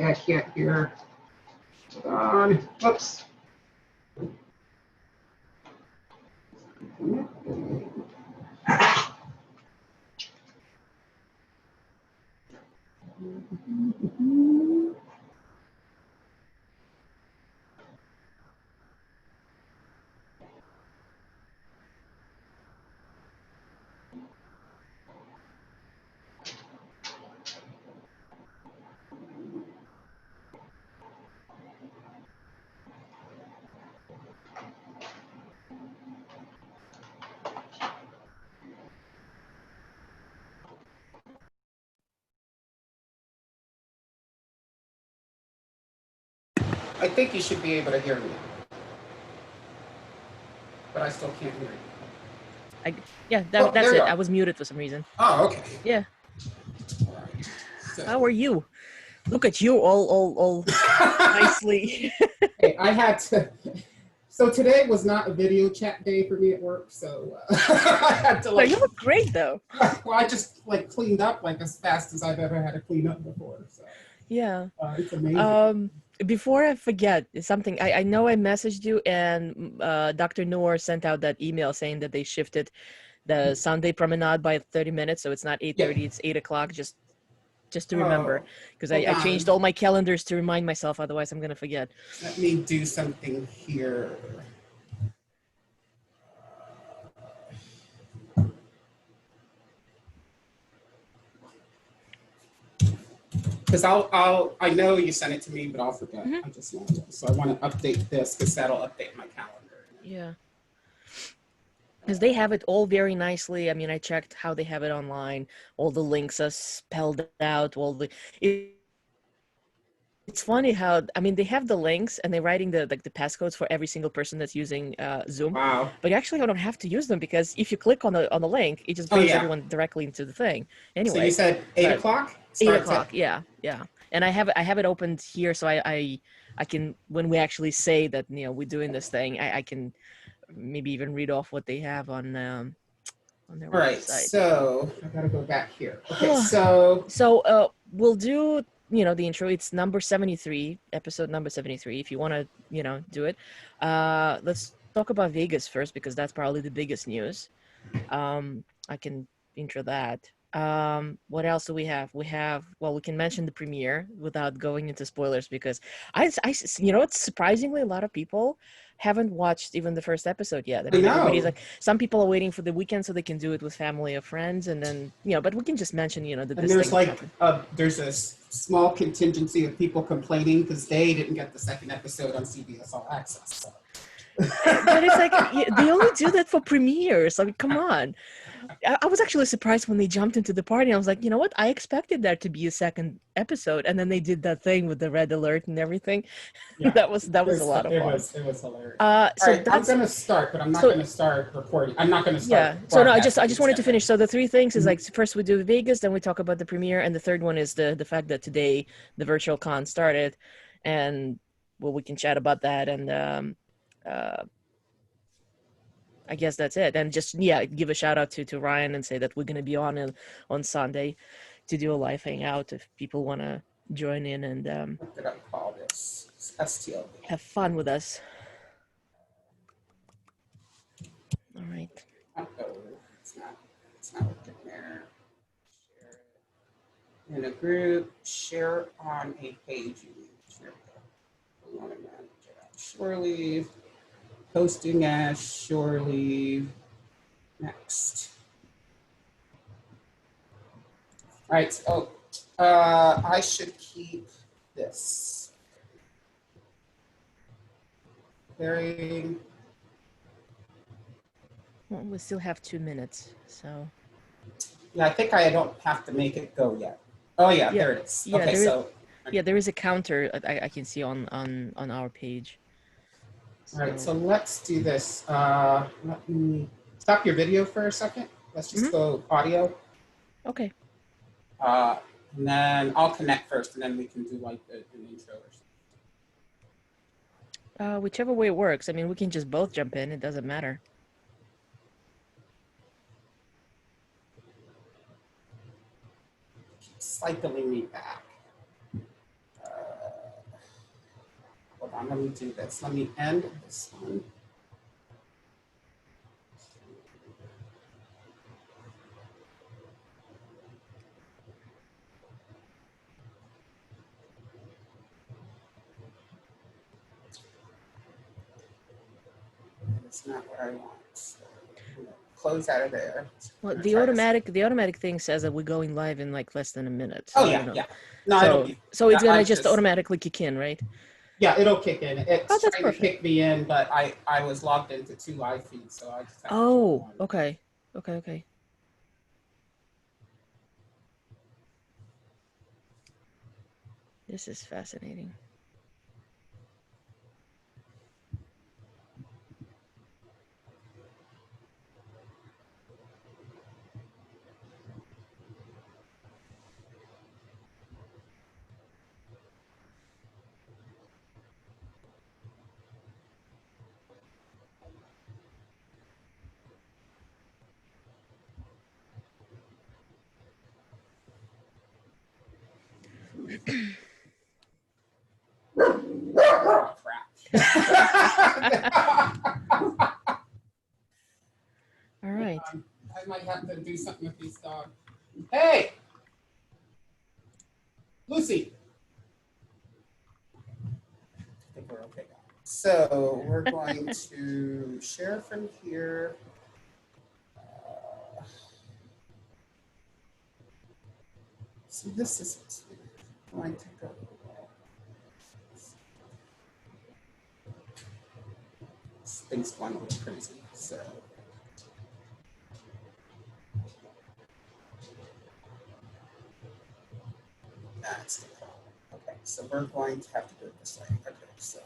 I can't hear. Hold on. Whoops. I think you should be able to hear me, but I still can't hear you. Yeah, Oh, that's there you it. are. I was muted for some reason. Oh, okay. Yeah. All right. So, How are you? Look at you, all nicely. hey, I had to. So today was not a video chat day for me at work, so I had to No, you look great though. Well, I just like cleaned up like as fast as I've ever had to clean up before. So Yeah. it's amazing. Before I forget, something I know I messaged you and Dr. Noor sent out that email saying that they shifted the Sunday promenade by 30 minutes, so it's not 8:30, Yeah. it's 8 o'clock. Just to remember, Oh, because hold I on. changed all my calendars to remind myself, otherwise I'm gonna forget. Let me do something here. Because I know you sent it to me, but I'll forget. Hmm. I just want to. So I want to update this because that'll update my calendar. Yeah, because they have it all very nicely. I mean, I checked how they have it online. All the links are spelled out. It's funny how, I mean, they have the links and they're writing the passcodes for every single person that's using Zoom, Wow. but actually I don't have to use them because if you click on the link, it just Oh brings yeah. everyone directly into the thing. So you Anyway, said eight but o'clock eight starts at. o'clock, yeah, yeah. And I have it opened here, so I can, when we actually say that, you know, we're doing this thing, I can maybe even read off what they have on their All right. website. So I gotta go back here. Okay. So So we'll do, you know, the intro. It's number 73, episode number 73, if you want to, you know, do it. Let's talk about Vegas first because that's probably the biggest news. I can intro that. What else do we have? We have, well, we can mention the premiere without going into spoilers because you know, it's surprisingly a lot of people haven't watched even the first episode yet. I I mean, everybody's know. like, some people are waiting for the weekend so they can do it with family or friends, and then, you know, but we can just mention, you know, that And this thing there's is like happening. there's a small contingency of people complaining because they didn't get the second episode on CBS All Access. So. But it's like they only do that for premieres. I mean, come on. I was actually surprised when they jumped into the party. I was like, you know what? I expected there to be a second episode, and then they did that thing with the red alert and everything. Yeah, That was a lot of fun. it was hilarious. All So right, I'm that's gonna start, but I'm not so gonna start recording. I'm not gonna yeah. start So no, broadcasting. I We just just wanted to get ready. finish. So the three things is Mhm. like, first we do Vegas, then we talk about the premiere, and the third one is the fact that today the virtual con started, and well, we can chat about that, and uh I guess that's it. And just, yeah, give a shout out to Ryan and say that we're going to be on Sunday to do a live hangout if people want to join in and What did I call this? STLB. have fun with us. All right. Oh, it's not. It's not working there. Share it in a group. Share on a page. There we go. We want to manage it as shore leave. Posting as shore leave. Next. All right. So I should keep this. Very. Well, we still have 2 minutes, so Yeah, I think I don't have to make it go yet. Oh yeah, yeah, there it is. yeah. Okay, so There is a counter I can see on our page. all right, So so let's do this. Let me stop your video for a second. Let's just go audio. okay. Uh, and then I'll connect first, and then we can do like an intro or something. Whichever way it works. I mean, we can just both jump in. It doesn't matter. Keep cycling me back. on, let me do this. Let me end this one. That's not what I want. So close out of there. Well, the automatic thing says that we're going live in like less than a minute. So, oh yeah, yeah. No, so it's gonna just automatically kick in, right? Yeah, it'll kick in. It's that's trying perfect. to kick me in, but I was logged into 2 live feeds, so I just have to okay. Okay. This is fascinating. Oh, crap. All right. I might have to do something with these dogs. Hey! Lucy! I think we're okay now. So we're going to share from here. So this is going to go. Things going a little crazy. So that's the problem. Okay, so we're going to have to do it this way. Okay, so.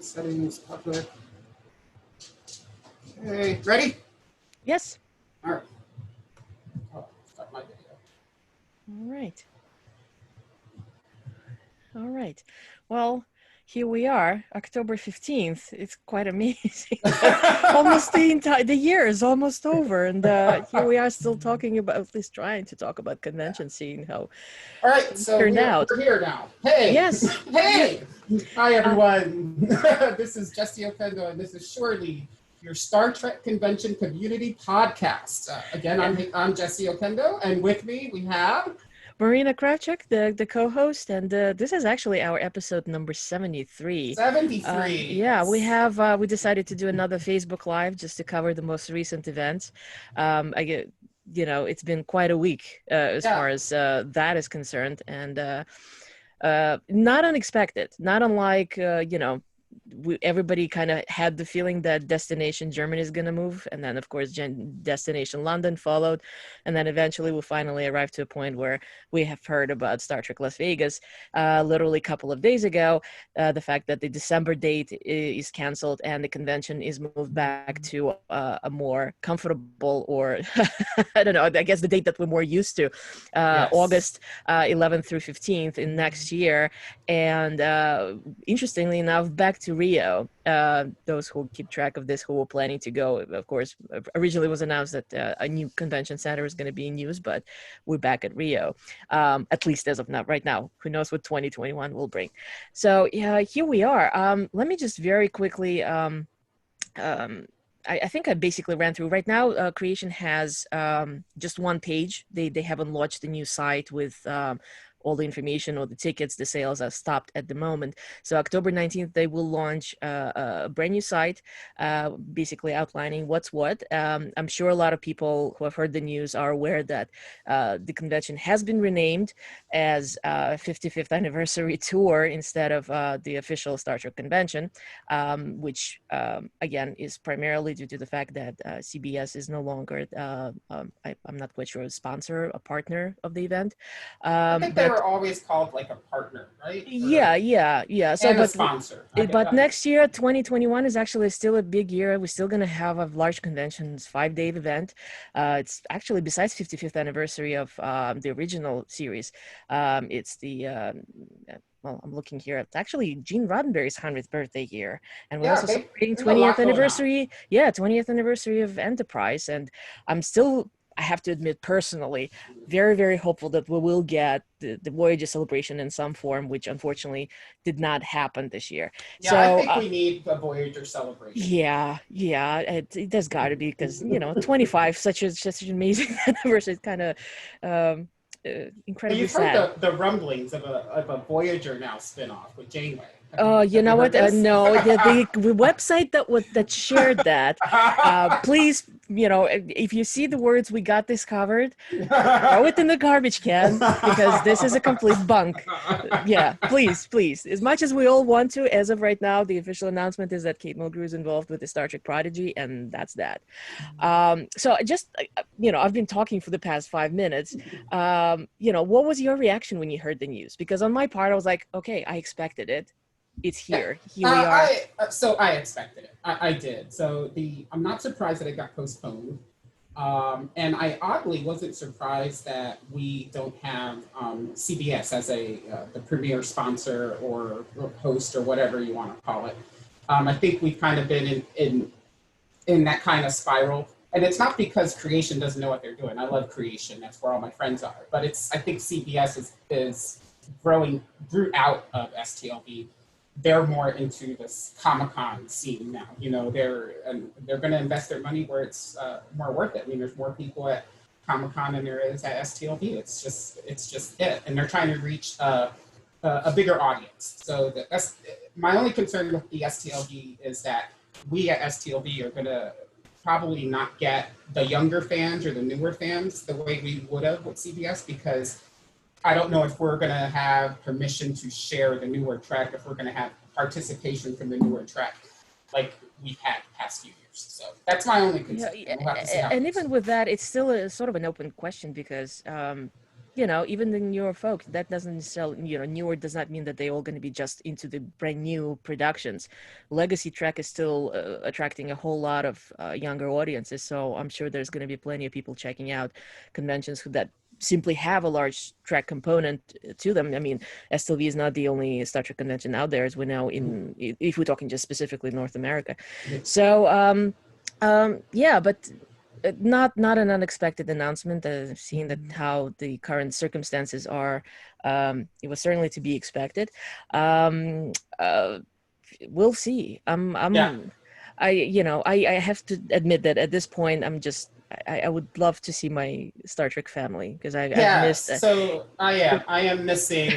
Settings, public. Okay, ready? Yes. All right. Oh, start my video. All right. Well, here we are, October 15th. It's quite amazing. Almost the year is almost over. And here we are still talking about, at least trying to talk about convention, seeing how all right, so we're here now. Hey. Yes. Hey. Hi, everyone. This is Jesse Okendo, and this is surely your Star Trek Convention Community Podcast. Again, I'm Jesse Okendo, and with me we have Marina Kravchuk, the co-host, and this is actually our episode number 73. 73. Yeah, we decided to do another Facebook Live just to cover the most recent events. It's been quite a week as far as that is concerned, and not unexpected, not unlike everybody kind of had the feeling that Destination Germany is going to move, and then of course Destination London followed, and then eventually we finally arrived to a point where we have heard about Star Trek Las Vegas literally a couple of days ago. The fact that the December date is canceled and the convention is moved back to a more comfortable, or I don't know, I guess the date that we're more used to, August 11th through 15th in next year. And interestingly enough, back to Rio. Those who keep track of this, who were planning to go, of course, originally was announced that a new convention center is going to be in use, but we're back at Rio, at least as of now. Right now, who knows what 2021 will bring. So yeah, here we are. Let me just very quickly. I think I basically ran through. Right now, Creation has just one page. They haven't launched a new site with all the information or the tickets. The sales are stopped at the moment. So October 19th, they will launch a brand new site, basically outlining what's what. I'm sure a lot of people who have heard the news are aware that the convention has been renamed as 55th Anniversary Tour instead of the official Star Trek convention, which again is primarily due to the fact that CBS is no longer, I'm not quite sure, a sponsor, a partner of the event. I think they're they were always called like a partner, right? Yeah. So, And a but sponsor. but next year, 2021 is actually still a big year. We're still gonna have a large conventions, 5-day event. It's actually besides 55th anniversary of the original series. It's the well, I'm looking here. It's actually Gene Roddenberry's 100th birthday year, and we're Yeah, also celebrating there's a 20th lot going on. anniversary. Yeah, 20th anniversary of Enterprise, and I'm still, I have to admit personally, very, very hopeful that we will get the Voyager celebration in some form, which unfortunately did not happen this year. Yeah, I So, think we need a Voyager celebration. yeah, there's got to be because 25, such an amazing anniversary, is kind of um, But incredibly you've heard sad. the rumblings of a Voyager now spinoff with Janeway. Oh, you Have you know heard what? this? No, the website that shared that, please, if you see the words "we got this covered," throw it in the garbage can because this is a complete bunk. Yeah, please. As much as we all want to, as of right now, the official announcement is that Kate Mulgrew is involved with the Star Trek Prodigy, and that's that. So I just, I've been talking for the past 5 minutes. What was your reaction when you heard the news? Because on my part, I was like, okay, I expected it. It's here. Here we are. I expected it. I did. So I'm not surprised that it got postponed. And I oddly wasn't surprised that we don't have CBS as the premier sponsor or host or whatever you want to call it. I think we've kind of been in that kind of spiral. And it's not because creation doesn't know what they're doing. I love creation. That's where all my friends are. But I think CBS is grew out of STLV. They're more into this Comic-Con scene now. They're going to invest their money where it's more worth it. I mean, there's more people at Comic-Con than there is at STLV. It's just it, and they're trying to reach a bigger audience. So that's my only concern with the STLV is that we at STLV are going to probably not get the younger fans or the newer fans the way we would have with CBS, because I don't know if we're going to have permission to share the newer Trek, if we're going to have participation from the newer Trek like we've had the past few years. So that's my only concern. We'll have to see how and it goes. even with that, it's still a sort of an open question because, even the newer folk, that doesn't necessarily, newer does not mean that they're all going to be just into the brand new productions. Legacy Trek is still attracting a whole lot of younger audiences. So I'm sure there's going to be plenty of people checking out conventions that simply have a large Trek component to them. I mean, STLV is not the only Star Trek convention out there, as we know, if we're talking just specifically North America. So, yeah, but not an unexpected announcement. Seeing that how the current circumstances are, it was certainly to be expected. We'll see. Yeah. I have to admit that at this point, I would love to see my Star Trek family because I've missed. So I am missing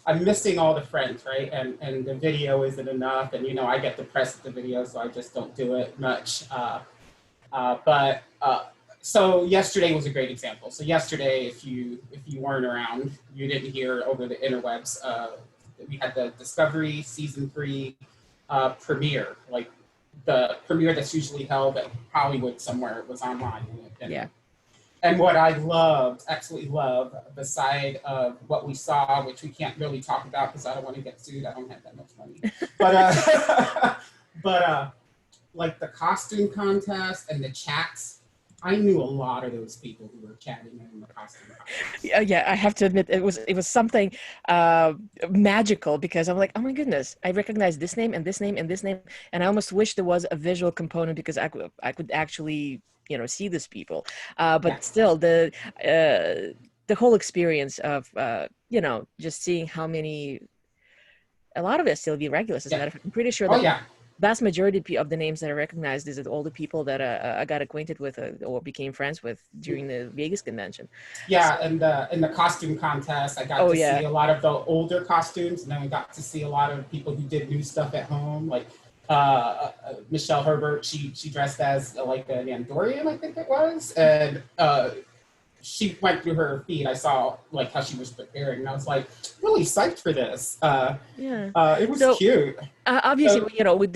I'm missing all the friends, right? And the video isn't enough, and I get depressed at the video, so I just don't do it much. But so yesterday was a great example. So yesterday, if you weren't around, you didn't hear over the interwebs. We had the Discovery season 3 premiere, like the premiere that's usually held at Hollywood somewhere. It was online. And what I absolutely loved, beside of what we saw, which we can't really talk about because I don't want to get sued. I don't have that much money. But like the costume contest and the chats, I knew a lot of those people who were chatting in the costume contest. Yeah, I have to admit it was something magical because I'm like, oh my goodness, I recognize this name and this name and this name, and I almost wish there was a visual component because I could actually see these people. But still, the whole experience of just seeing how many, a lot of it still be regulars. As a matter of fact, I'm pretty sure that vast majority of the names that I recognized is all the people that I got acquainted with or became friends with during the Vegas convention. Yeah, so, and in the costume contest, I got to see a lot of the older costumes, and then we got to see a lot of people who did new stuff at home, like Michelle Herbert. She dressed as like an Andorian, I think it was, and she went through her feed. I saw like how she was preparing, and I was like really psyched for this. It was cute. Obviously,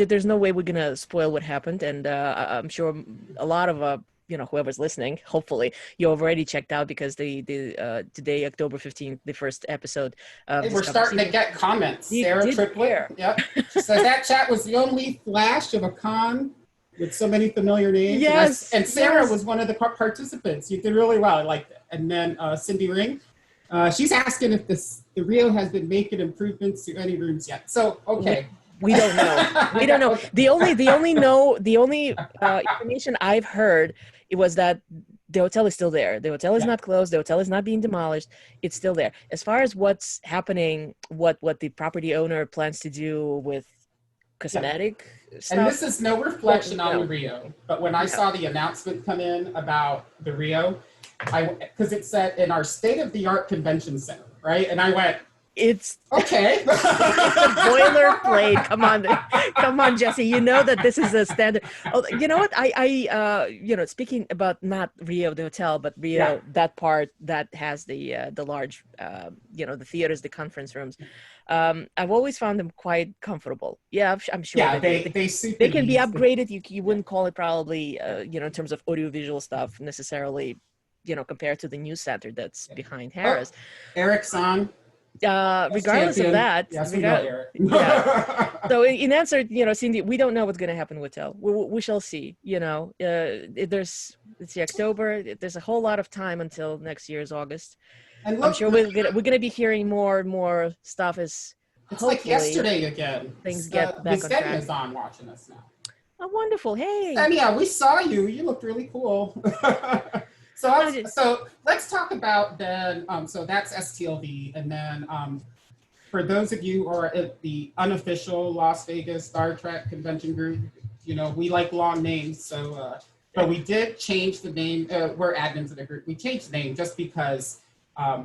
there's no way we're gonna spoil what happened, and I'm sure a lot of whoever's listening, hopefully you already checked out, because the today, October 15th, the first episode of Hey, we're Discover starting to get comments. You Sarah did Triplet. hear. Yep. She says that chat was the only flash of a con with so many familiar names. Yes. And Sarah yes. was one of the participants. You did really well. I liked it. And then Cindy Ring, she's asking if the Rio has been making improvements to any rooms yet. So, okay. We don't know. We don't know. Okay. The only information I've heard, it was that the hotel is still there. The hotel is not closed. The hotel is not being demolished. It's still there. As far as what's happening, what the property owner plans to do with cosmetic stuff. And this is no reflection on the Rio, but when I saw the announcement come in about the Rio, because it said in our state-of-the-art convention center, right? And I went, it's okay. It's a boilerplate. Come on, Jesse. You know that this is a standard. Oh, you know what? I speaking about not Rio the hotel, but Rio that part that has the large, the theaters, the conference rooms. I've always found them quite comfortable. Yeah, I'm sure. Yeah, they can be upgraded. You wouldn't call it probably, in terms of audiovisual stuff necessarily, compared to the news center that's behind Harris. Eric's on. Regardless of that, yes, we know Eric. So in answer, Cindy, we don't know what's going to happen with Tel. We shall see. It's October. There's a whole lot of time until next year's August. And look, I'm sure we're gonna be hearing more and more stuff as it's like yesterday again. Things get back on track. Is on watching us now. Oh, wonderful! Hey. And yeah, we saw you. You looked really cool. So let's talk about then, so that's STLV, and then for those of you who are at the unofficial Las Vegas Star Trek convention group, we like long names, so, but we did change the name, we're admins of the group, we changed the name just because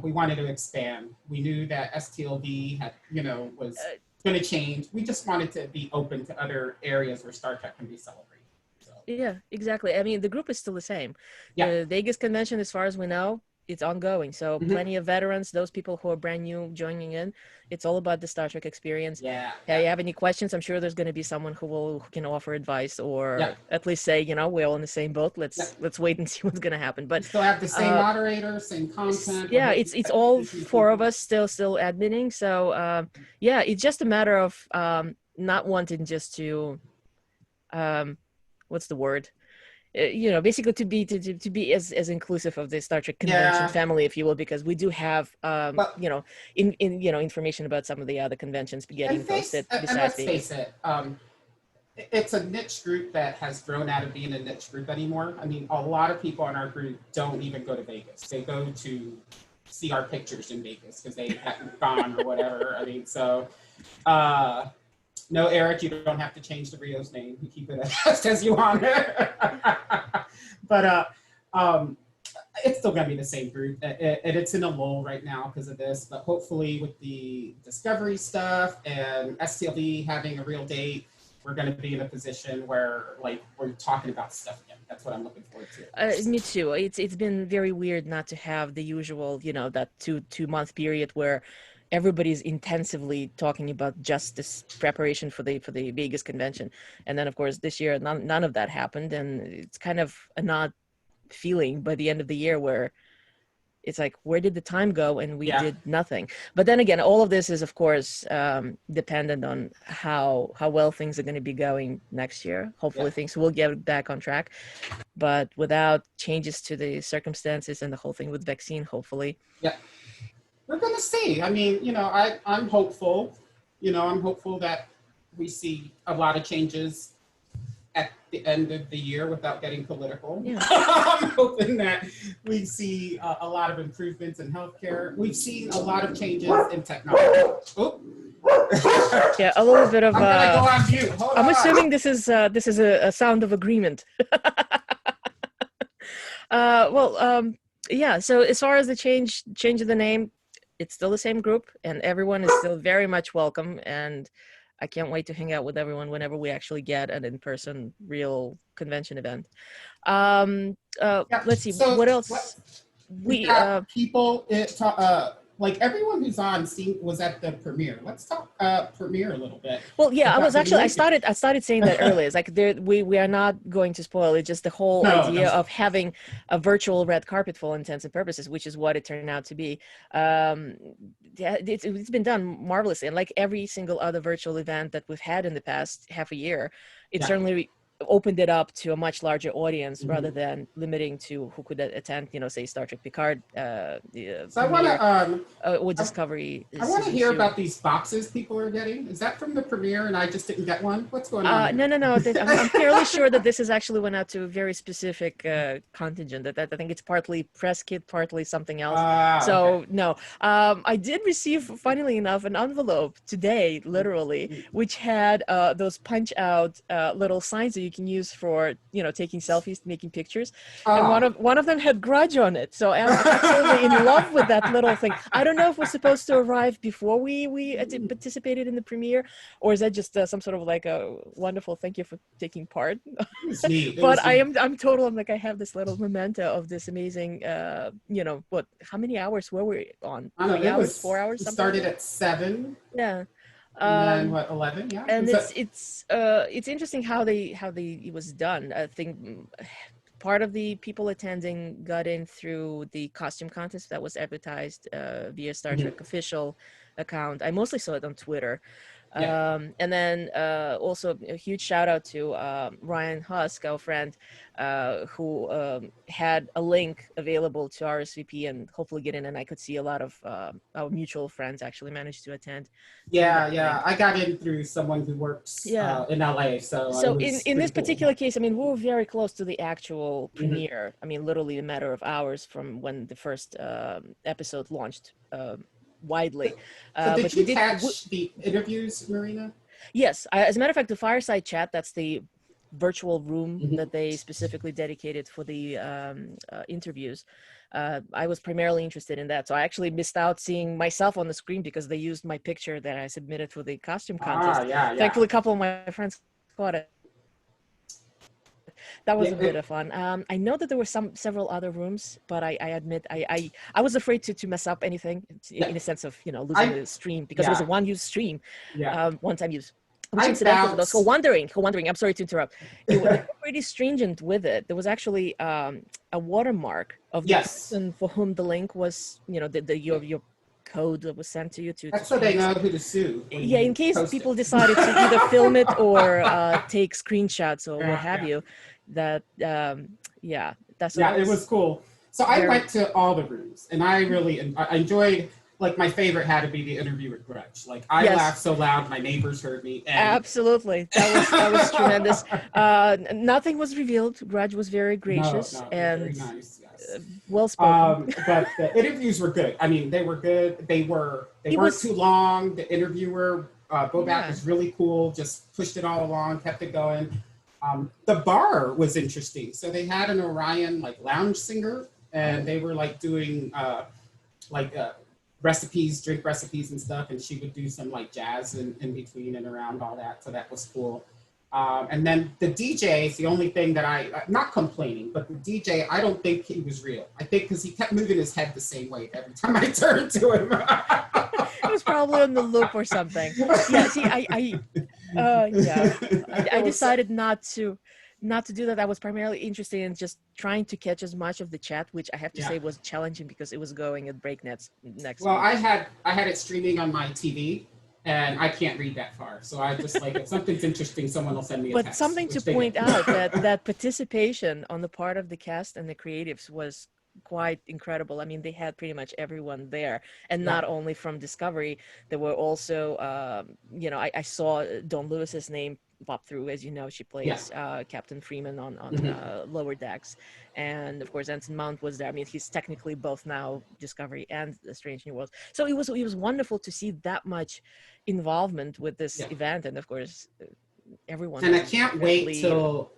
we wanted to expand. We knew that STLV had, was going to change. We just wanted to be open to other areas where Star Trek can be celebrated. Yeah, exactly. I mean, the group is still the same. Yeah. The Vegas convention, as far as we know, it's ongoing. So plenty of veterans, those people who are brand new joining in. It's all about the Star Trek experience. Yeah. You have any questions? I'm sure there's going to be someone who can offer advice, or at least say, we're all in the same boat. Let's wait and see what's going to happen. But we still have the same moderator, same content. Yeah, it's all four of us still adminning. So it's just a matter of not wanting just to what's the word? Basically to be as inclusive of the Star Trek convention family, if you will, because we do have information about some of the other conventions getting posted. And let's face it, it's a niche group that has grown out of being a niche group anymore. I mean, a lot of people in our group don't even go to Vegas. They go to see our pictures in Vegas because they haven't gone or whatever. I mean, so. No, Eric, you don't have to change the Rio's name. You keep it as you want. But it's still going to be the same group. And it's in a lull right now because of this. But hopefully with the Discovery stuff and STLV having a real date, we're going to be in a position where we're talking about stuff again. That's what I'm looking forward to. Me too. It's been very weird not to have the usual, that two-month period where everybody's intensively talking about just this preparation for the Vegas convention. And then of course this year none of that happened, and it's kind of an odd feeling by the end of the year where it's like, where did the time go? And we did nothing. But then again, all of this is of course dependent on how well things are going to be going next year. Hopefully things will get back on track, but without changes to the circumstances and the whole thing with vaccine, hopefully. We're going to see. I mean, I'm hopeful. I'm hopeful that we see a lot of changes at the end of the year without getting political. Yeah. I'm hoping that we see a lot of improvements in healthcare. We've seen a lot of changes in technology. Yeah, a little bit of. I'm gonna go on mute. I'm assuming this is a sound of agreement. So as far as the change of the name, it's still the same group, and everyone is still very much welcome. And I can't wait to hang out with everyone whenever we actually get an in-person real convention event. Let's see, what else? We got people like everyone who's on was at the premiere. Let's talk premiere a little bit. Well, yeah, about I started saying that earlier. It's like we are not going to spoil it. Just the whole idea of having a virtual red carpet for all intents and purposes, which is what it turned out to be. Yeah, it's been done marvelously, and like every single other virtual event that we've had in the past half a year, it certainly opened it up to a much larger audience rather than limiting to who could attend, say Star Trek Picard so I want to or Discovery. I want to hear about these boxes people are getting. Is that from the premiere and I just didn't get one? What's going on? No. I'm fairly sure that this is actually went out to a very specific contingent. That I think it's partly press kit, partly something else. No, I did receive, funnily enough, an envelope today, literally, which had those punch out little signs that you can use for taking selfies, making pictures, and one of them had Grudge on it. So I'm absolutely in love with that little thing. I don't know if it was supposed to arrive before we participated in the premiere, or is that just some sort of like a wonderful thank you for taking part. But I'm like I have this little memento of this amazing how many hours were we on? 3 hours, 4 hours? Something started at 7. Yeah. And then 11? Yeah. And it's interesting how it was done. I think part of the people attending got in through the costume contest that was advertised via Star Trek official account. I mostly saw it on Twitter. And then also a huge shout out to Ryan Husk, our friend, who had a link available to RSVP and hopefully get in. And I could see a lot of our mutual friends actually managed to attend. Yeah. I got in through someone who works in LA. So in this particular case, I mean, we were very close to the actual premiere. I mean, literally a matter of hours from when the first episode launched. Widely. So did you catch the interviews, Marina? Yes. As a matter of fact, the Fireside Chat, that's the virtual room that they specifically dedicated for the interviews. I was primarily interested in that. So I actually missed out seeing myself on the screen because they used my picture that I submitted for the costume contest. Thankfully, a couple of my friends caught it. That was a bit of fun. I know that there were several other rooms, but I admit I was afraid to mess up anything in a sense of losing the stream because it was a one-use stream, one-time use. Which incidentally, for those who are wondering, I'm sorry to interrupt. They were pretty stringent with it. There was actually a watermark of the person for whom the link was, your code that was sent to you so they know who to sue. Yeah, in case people decided to either film it or take screenshots or what have you. That it was cool. So I went to all the rooms and I really I enjoyed. Like my favorite had to be the interview with Grudge. Like I laughed so loud, my neighbors heard me. And... Absolutely, that was tremendous. Nothing was revealed. Grudge was very gracious and very nice, well spoken. But the interviews were good. I mean, they were good. They weren't too long. The interviewer Bobak was really cool. Just pushed it all along, kept it going. The bar was interesting. So they had an Orion lounge singer, and they were doing drink recipes and stuff, and she would do some jazz in between and around all that, so that was cool. And then the DJ is the only thing that I'm not complaining, but the DJ, I don't think he was real. I think because he kept moving his head the same way every time I turned to him. It was probably on the loop or something. Yeah, see, I decided not to do that. I was primarily interested in just trying to catch as much of the chat, which I have to say was challenging because it was going at breakneck. Well, I had it streaming on my TV, and I can't read that far. So I just if something's interesting, someone will send me a text. But something to point out that participation on the part of the cast and the creatives was quite incredible. I mean, they had pretty much everyone there, and not only from Discovery. There were also, I saw Dawn Lewis's name pop through. As you know, she plays Captain Freeman on Lower Decks, and of course Ensign Mount was there. I mean, he's technically both now Discovery and The Strange New Worlds. So it was wonderful to see that much involvement with this event, and of course everyone. And I can't wait till.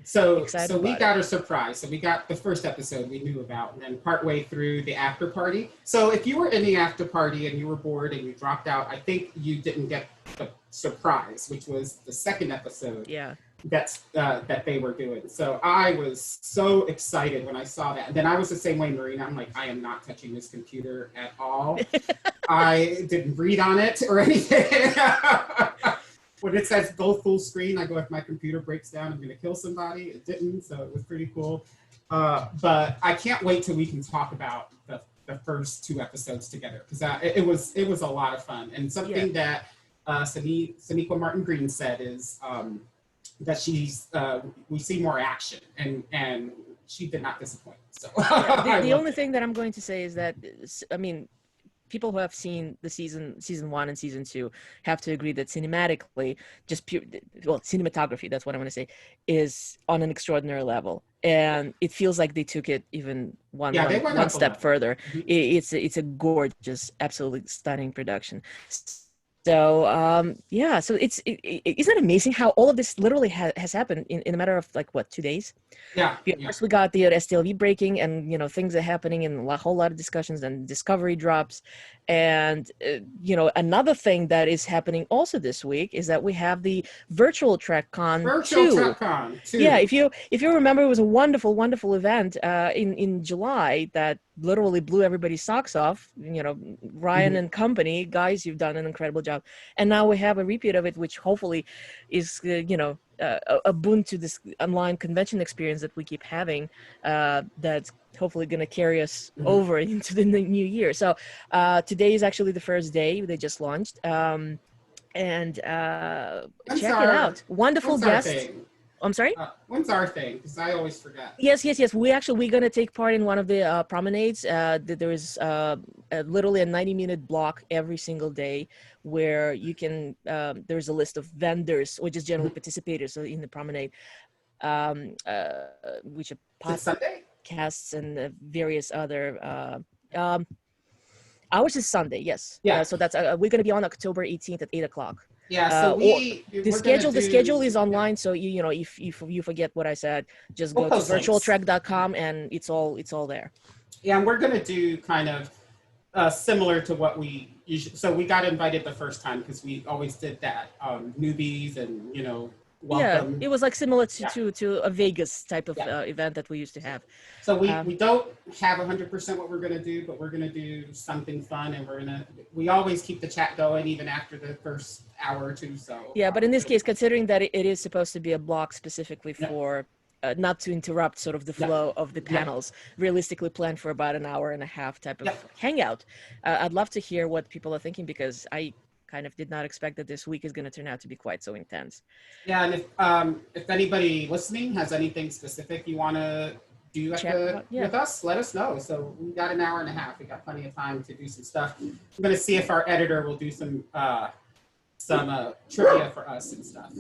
So we got a surprise. So we got the first episode we knew about, and then partway through the after party. So if you were in the after party and you were bored and you dropped out, I think you didn't get the surprise, which was the second episode. Yeah. that they were doing. So I was so excited when I saw that. And then I was the same way, Marina. I'm like, I am not touching this computer at all. I didn't read on it or anything. When it says go full screen, I go, if my computer breaks down, I'm going to kill somebody. It didn't, so it was pretty cool. But I can't wait till we can talk about the first 2 episodes together, because it was a lot of fun. And something that Sonequa Martin Green said is that we see more action, and she did not disappoint. So the only thing that I'm going to say is that, I mean, people who have seen the season 1 and season 2 have to agree that cinematically, cinematography, that's what I'm going to say, is on an extraordinary level. And it feels like they took it even one step further. Mm-hmm. It's a gorgeous, absolutely stunning production. So so isn't it amazing how all of this literally has happened in a matter of 2 days? First we got the STLV breaking, and things are happening, and a whole lot of discussions, and Discovery drops, and another thing that is happening also this week is that we have the virtual TrekCon 2. Yeah, if you remember, it was a wonderful event in July that literally blew everybody's socks off. Ryan and company, guys, you've done an incredible job. And now we have a repeat of it, which hopefully is a boon to this online convention experience that we keep having, that's hopefully going to carry us over into the new year. So today is actually the first day. They just launched, and check it out. Wonderful guests. I'm sorry? When's our thing? Because I always forget. Yes. We're going to take part in one of the promenades. There is literally a 90-minute block every single day where you can, there's a list of vendors, or just general participators in the promenade, which are podcasts and various other... ours is Sunday, yes. Yeah. So that's we're going to be on October 18th at 8 o'clock. Yeah, so the schedule is online. So if you forget what I said, just go to virtualtrek.com and it's all there. Yeah, and we're gonna do kind of similar to what we usually. So we got invited the first time because we always did that, newbies and welcome. Yeah, it was similar to a Vegas type of event that we used to have. So we don't have 100% what we're going to do, but we're going to do something fun, and we always keep the chat going even after the first hour or two. So but in this case, considering that it is supposed to be a block specifically for not to interrupt sort of the flow of the panels, realistically planned for about an hour and a half type of hangout. I'd love to hear what people are thinking, because I kind of did not expect that this week is going to turn out to be quite so intense. Yeah, and if anybody listening has anything specific you want to do with us, let us know. So we got an hour and a half. We got plenty of time to do some stuff. I'm going to see if our editor will do some trivia for us and stuff.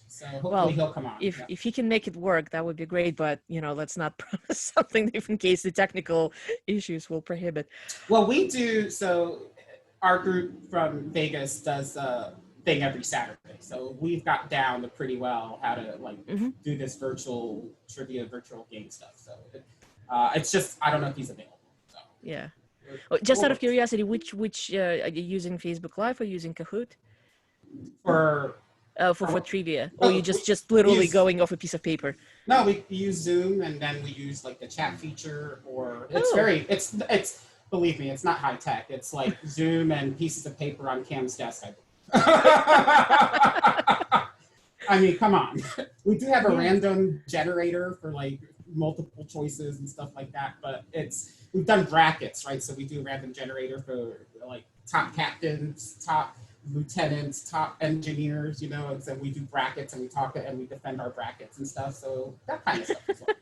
So hopefully he'll come on. If he can make it work, that would be great. But let's not promise something if in case the technical issues will prohibit. Well, we do. So our group from Vegas does a thing every Saturday. So we've got down pretty well how to do this virtual trivia, virtual game stuff. So it's just, I don't know if he's available. So. Yeah. Just out of curiosity, which are you using Facebook Live or using Kahoot? For trivia, or you just literally going off a piece of paper? No, we use Zoom, and then we use the chat feature, or it's believe me, it's not high tech. It's like Zoom and pieces of paper on Cam's desk. I mean, come on. We do have a random generator for multiple choices and stuff like that, but we've done brackets, right? So we do a random generator for top captains, top lieutenants, top engineers, and so we do brackets and we talk and we defend our brackets and stuff. So that kind of stuff is fun.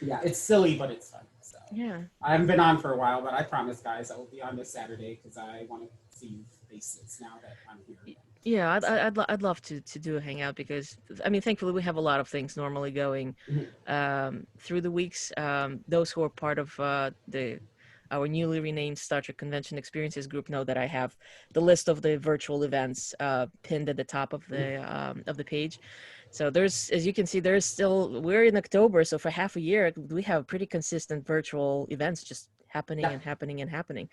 Yeah, it's silly, but it's fun. So I haven't been on for a while, but I promise, guys, I will be on this Saturday because I want to see faces now that I'm here. Yeah, I'd love to do a hangout, because I mean, thankfully we have a lot of things normally going through the weeks. Those who are part of our newly renamed Star Trek Convention Experiences group know that I have the list of the virtual events pinned at the top of the page. So there's, as you can see, we're in October, so for half a year we have pretty consistent virtual events just happening and happening and happening.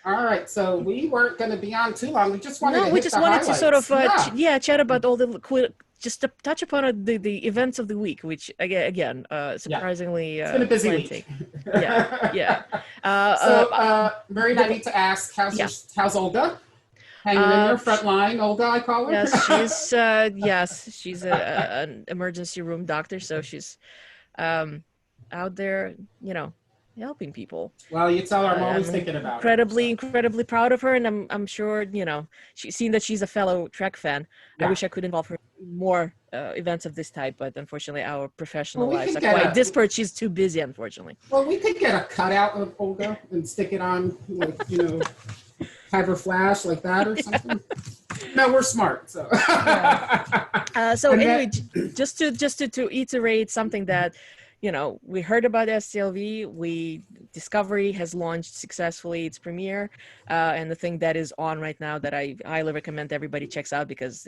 All right, so we weren't going to be on too long. We just wanted to we hit just the wanted to sort of highlights. chat about all the just to touch upon the events of the week, which again Yeah, surprisingly it's been a busy plenty. week. Yeah. So, Marina, I The, need to ask, yeah. how's Olga? Hanging in there, Sh- front line, Olga, I call her. yes, she's an emergency room doctor, so she's um, out there, you know, helping people. Well, you tell her I'm always I'm thinking about her. So, incredibly proud of her, and I'm sure she's seen that she's a fellow Trek fan. I yeah. wish I could involve her in more events of this type, but unfortunately, our Well, professional we lives could are get quite a disparate. She's too busy, unfortunately. a cutout of Olga and stick it on, like, have her flash like that or something. No, we're smart. So, So and anyway, that, to iterate something that we heard about STLV. Discovery has launched successfully its premiere, and the thing that is on right now that I highly recommend everybody checks out because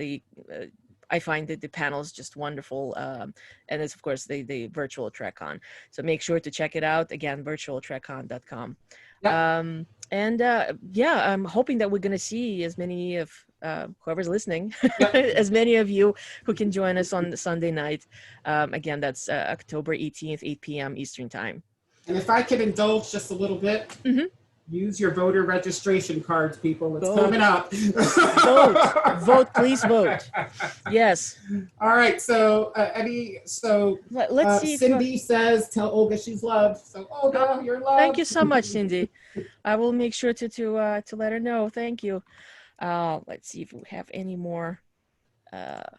I find that the panel is just wonderful, and it's of course the virtual TrekCon. So make sure to check it out again, virtualtrekcon.com. yeah. And yeah, I'm hoping that we're going to see as many of whoever's listening, Yep. as many of you who can join us on Sunday night. Again, that's October 18th, 8 p.m. Eastern Time. And if I could indulge just a little bit, use your voter registration cards, people. It's coming up. Vote, please vote. Yes. All right. So, Let's see. Cindy says, "Tell Olga she's loved." So, Olga, you're loved. Thank you so much, Cindy. I will make sure to let her know. Thank you. Let's see if we have any more comments.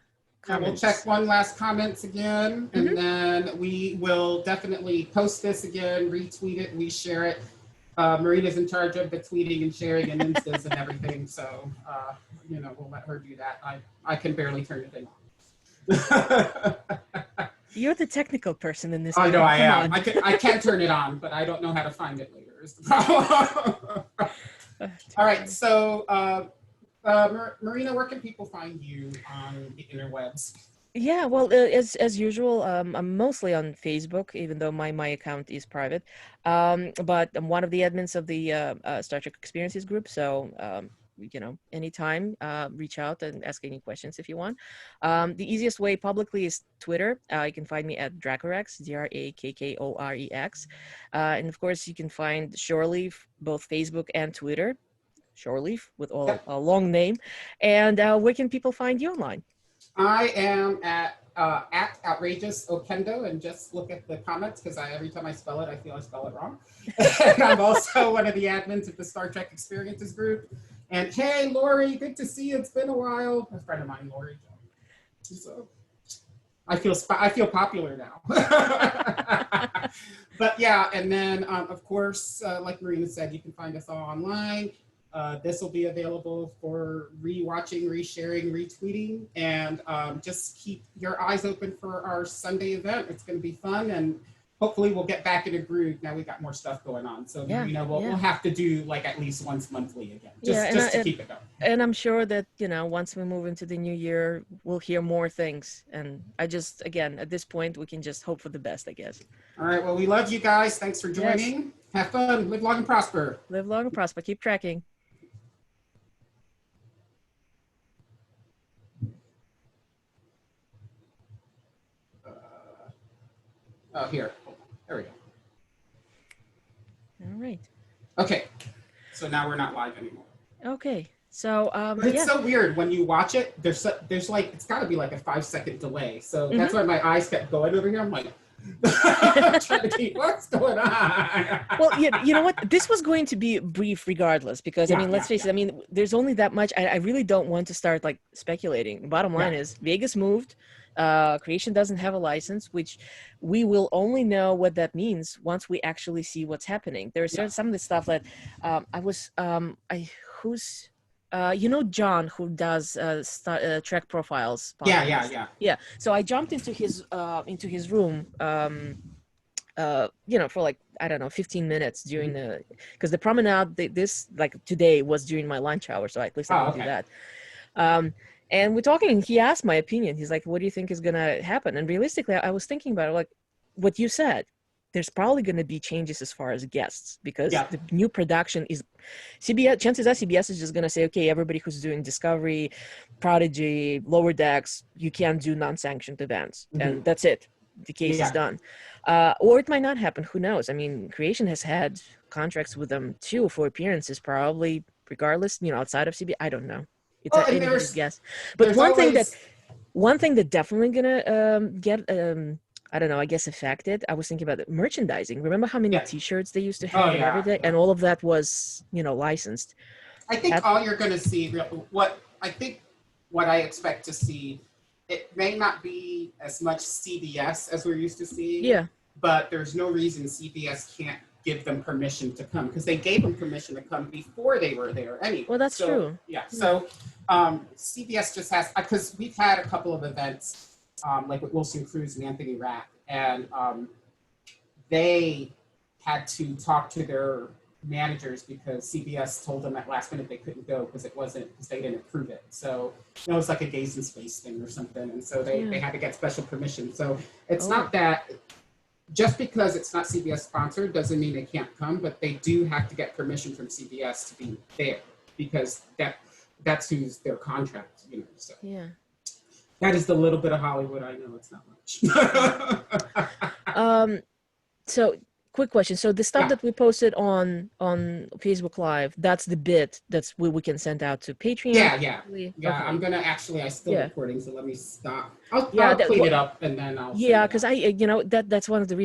We'll check one last comments again, and then we will definitely post this again, retweet it, reshare it. Marina's in charge of the tweeting and sharing and instas and everything, so we'll let her do that. I can barely turn it on. You're the technical person in this. I know I am. I can turn it on, but I don't know how to find it later. Is the problem. All right, so Marina, where can people find you on the interwebs? Yeah, well, as usual, I'm mostly on Facebook, even though my account is private. But I'm one of the admins of the Star Trek Experiences group, so anytime, reach out and ask any questions if you want. The easiest way publicly is Twitter. You can find me at Dracorex, DRAKKOREX. And of course, you can find Shoreleaf, both Facebook and Twitter. Shoreleaf with a long name. And where can people find you online? I am at Outrageous Okendo, and just look at the comments because every time I spell it, I feel I spell it wrong. And I'm also one of the admins of the Star Trek Experiences group. And hey, Lori, good to see you. It's been a while. A friend of mine, Lori. So I feel popular now. But yeah, and then of course, like Marina said, you can find us all online. This will be available for rewatching, resharing, retweeting, and just keep your eyes open for our Sunday event. It's going to be fun, and hopefully we'll get back in a groove. Now we've got more stuff going on, so we'll have to do like at least once monthly again, just to keep it going. And I'm sure that once we move into the new year, we'll hear more things. And again, at this point, we can just hope for the best, I guess. All right. Well, we love you guys. Thanks for joining. Yes. Have fun. Live long and prosper. Live long and prosper. Keep tracking. Here. There we go. All right. Okay. So now we're not live anymore. Okay. So it's so weird when you watch it. There's like it's got to be like a 5-second delay. So that's why my eyes kept going over here. I'm like trying to keep what's going on. Well, you know what? This was going to be brief regardless because let's face it. I mean, there's only that much. I really don't want to start like speculating. The bottom line is Vegas moved. Creation doesn't have a license, which we will only know what that means once we actually see what's happening. There's some of the stuff that John who does Trek profiles. Yeah. So I jumped into his room, for like, I don't know, 15 minutes during because the promenade, this like today was during my lunch hour. So at least I can do that. And we're talking, and he asked my opinion. He's like, what do you think is going to happen? And realistically, I was thinking about it, like what you said. there's probably going to be changes as far as guests, because Yeah. the new production is CBS. Chances are CBS is just going to say, okay, everybody who's doing Discovery, Prodigy, Lower Decks, you can't do non-sanctioned events, and that's it. The case is done. Or it might not happen. Who knows? I mean, Creation has had contracts with them too for appearances, probably regardless, outside of CBS. I don't know. It's Well, and anybody's guess. But one thing that definitely gonna get I don't know, I guess affected. I was thinking about the merchandising. Remember how many T-shirts they used to have and everything, and all of that was licensed. I think all you're going to see, what I expect to see, it may not be as much CBS as we're used to seeing. Yeah. But there's no reason CBS can't give them permission to come, because they gave them permission to come before they were there anyway. Well, that's true. Yeah. So CBS just has, because we've had a couple of events like with Wilson Cruz and Anthony Rapp, and they had to talk to their managers because CBS told them at last minute they couldn't go because they didn't approve it. So it was like a Gays in Space thing or something, and so they had to get special permission. So it's not that, just because it's not CBS sponsored doesn't mean they can't come, but they do have to get permission from CBS to be there, because that's who's their contract, So that is the little bit of Hollywood I know. It's not much. So quick question. So the stuff that we posted on Facebook Live, that's the bit that's we can send out to Patreon. Yeah. Okay. I'm gonna I still recording, so let me stop. I'll clean it up and then I'll. Yeah, because that's one of the reasons